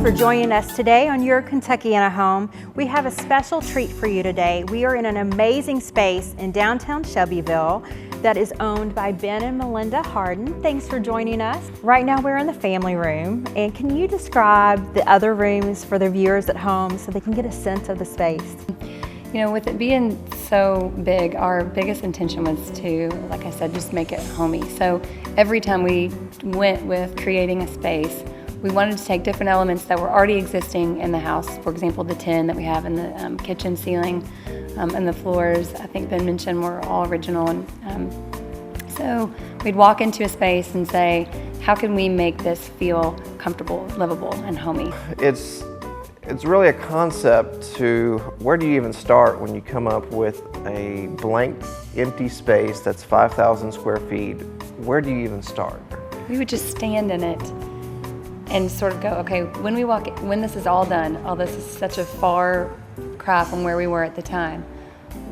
for joining us today on Your Kentucky in a Home. We have a special treat for you today. We are in an amazing space in downtown Shelbyville that is owned by Ben and Melinda Hardin. Thanks for joining us. Right now we're in the family room, and can you describe the other rooms for the viewers at home so they can get a sense of the space? You know, with it being so big, our biggest intention was to, like I said, just make it homey. So every time we went with creating a space, we wanted to take different elements that were already existing in the house. For example, the tin that we have in the kitchen ceiling and the floors, I think Ben mentioned, were all original. And so we'd walk into a space and say, how can we make this feel comfortable, livable, and homey? It's really a concept to where do you even start when you come up with a blank, empty space that's 5,000 square feet. Where do you even start? We would just stand in it and sort of go, okay, when this is all done, all this is such a far cry from where we were at the time,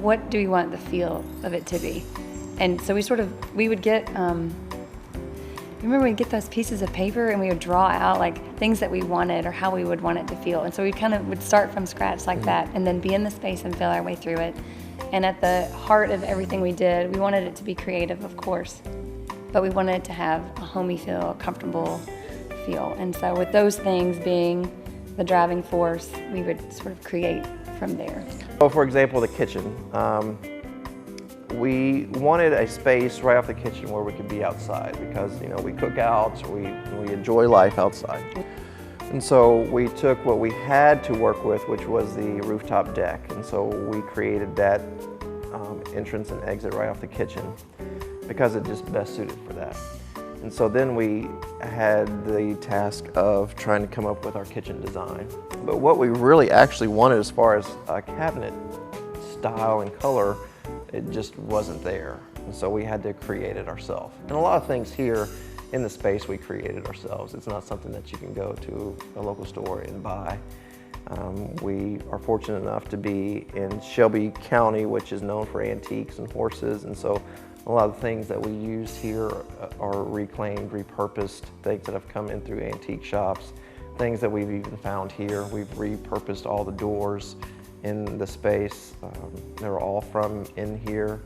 what do we want the feel of it to be? And so we would get, remember we'd get those pieces of paper and we would draw out like things that we wanted or how we would want it to feel. And so we kind of would start from scratch like that and then be in the space and feel our way through it. And at the heart of everything we did, we wanted it to be creative, of course, but we wanted it to have a homey feel, a comfortable feel. And so with those things being the driving force, we would sort of create from there. So for example, the kitchen. We wanted a space right off the kitchen where we could be outside because, you know, we cook out, so we enjoy life outside. And so we took what we had to work with, which was the rooftop deck. And so we created that entrance and exit right off the kitchen because it just best suited for that. And so then we had the task of trying to come up with our kitchen design. But what we really actually wanted as far as a cabinet style and color, it just wasn't there. And so we had to create it ourselves. And a lot of things here in the space we created ourselves. It's not something that you can go to a local store and buy. We are fortunate enough to be in Shelby County, which is known for antiques and horses. And so a lot of the things that we use here are reclaimed, repurposed, things that have come in through antique shops, things that we've even found here. We've repurposed all the doors in the space. They're all from in here.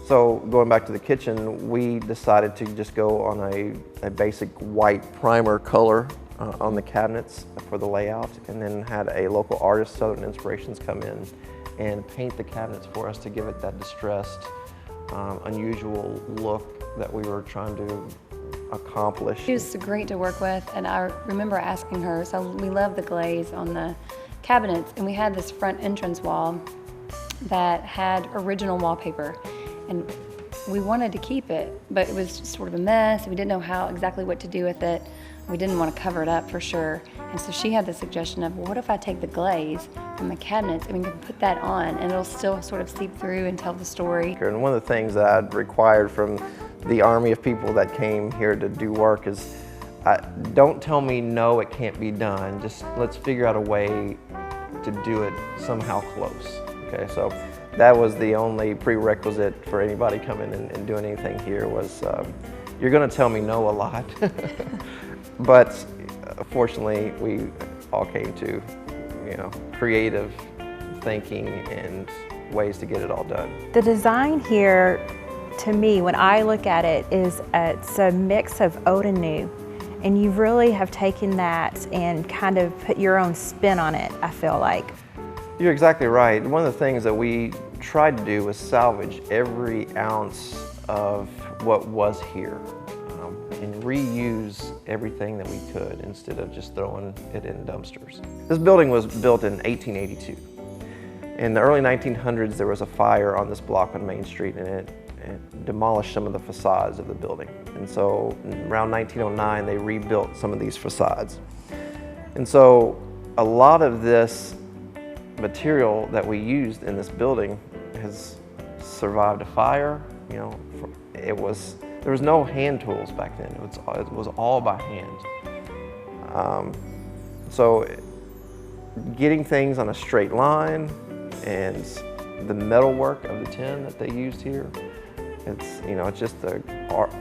So going back to the kitchen, we decided to just go on a basic white primer color on the cabinets for the layout, and then had a local artist, Southern Inspirations, come in and paint the cabinets for us to give it that distressed, unusual look that we were trying to accomplish. She was great to work with, and I remember asking her, so we love the glaze on the cabinets, and we had this front entrance wall that had original wallpaper, and we wanted to keep it, but it was just sort of a mess. We didn't know exactly what to do with it. We didn't want to cover it up for sure. And so she had the suggestion of, well, what if I take the glaze from the cabinets and we can put that on and it'll still sort of seep through and tell the story. And one of the things that I'd required from the army of people that came here to do work is, don't tell me no, it can't be done. Just let's figure out a way to do it somehow close. Okay, so that was the only prerequisite for anybody coming and doing anything here was, you're gonna tell me no a lot. But fortunately, we all came to, you know, creative thinking and ways to get it all done. The design here, to me, when I look at it, it's a mix of old and new. And you really have taken that and kind of put your own spin on it, I feel like. You're exactly right. One of the things that we tried to do was salvage every ounce of what was here and reuse everything that we could instead of just throwing it in dumpsters. This building was built in 1882. In the early 1900s, there was a fire on this block on Main Street, and it demolished some of the facades of the building. And so around 1909, they rebuilt some of these facades. And so a lot of this material that we used in this building has survived a fire. You know, there was no hand tools back then. It was all by hand. So getting things on a straight line and the metal work of the tin that they used here, it's just the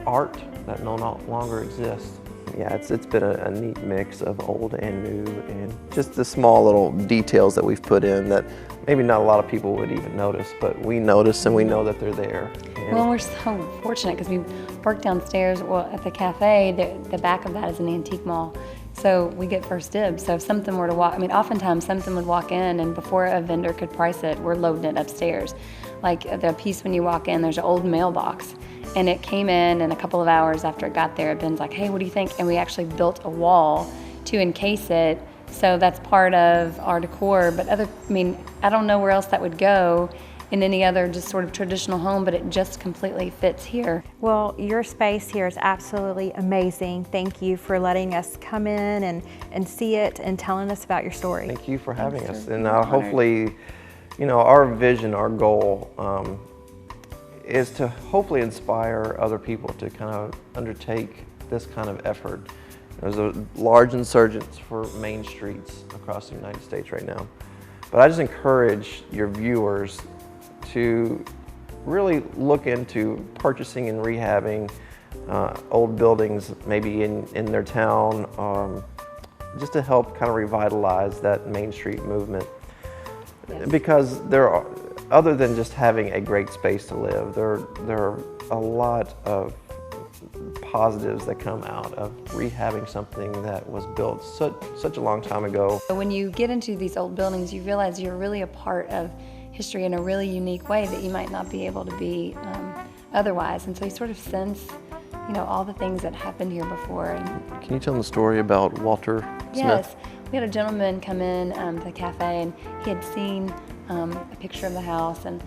art that no longer exists. yeah, it's been a neat mix of old and new, and just the small little details that we've put in that maybe not a lot of people would even notice, but we notice and we know that they're there. And well, we're so fortunate because we work downstairs. Well, at the cafe, the back of that is an antique mall, so we get first dibs. So if something were to walk, I mean, oftentimes something would walk in, and before a vendor could price it, we're loading it upstairs. Like the piece when you walk in, there's an old mailbox. And it came in, and a couple of hours after it got there, Ben's like, hey, what do you think? And we actually built a wall to encase it. So that's part of our decor. But I don't know where else that would go in any other just sort of traditional home, but it just completely fits here. Well, your space here is absolutely amazing. Thank you for letting us come in and see it and telling us about your story. thank you for having Thanks, us. sir. And We're honored. hopefully, you know, our vision, our goal is to hopefully inspire other people to kind of undertake this kind of effort. There's a large insurgence for main streets across the United States right now. But I just encourage your viewers to really look into purchasing and rehabbing old buildings, maybe in their town, just to help kind of revitalize that Main Street movement. Yes. Because there are, other than just having a great space to live, there are a lot of positives that come out of rehabbing something that was built such a long time ago. When you get into these old buildings, you realize you're really a part of history in a really unique way that you might not be able to be otherwise. And so you sort of sense, you know, all the things that happened here before. And Can you tell them the story about Walter Smith? yes, we had a gentleman come in to the cafe, and he had seen a picture of the house, and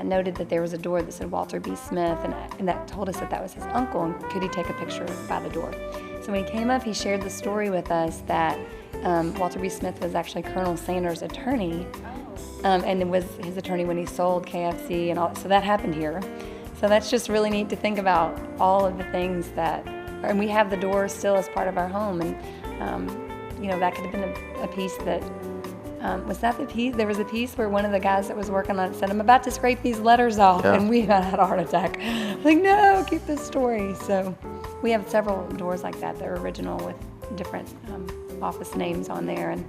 noted that there was a door that said Walter B. Smith, and that told us that that was his uncle, and could he take a picture by the door. So when he came up, he shared the story with us that Walter B. Smith was actually Colonel Sanders' attorney, and it was his attorney when he sold KFC and all. So that happened here. So that's just really neat to think about all of the things that, and we have the door still as part of our home, and you know, that could have been a piece that, was that the piece? There was a piece where one of the guys that was working on it said, I'm about to scrape these letters off, Yeah. and we had a heart attack. Like, no, keep this story. So we have several doors like that are original with different office names on there, and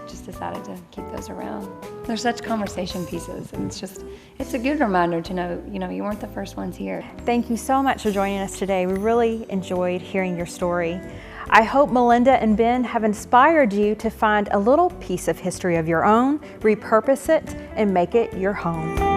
just decided to keep those around. They're such conversation pieces, and it's a good reminder to know, you know, you weren't the first ones here. Thank you so much for joining us today. We really enjoyed hearing your story. I hope Melinda and Ben have inspired you to find a little piece of history of your own, repurpose it, and make it your home.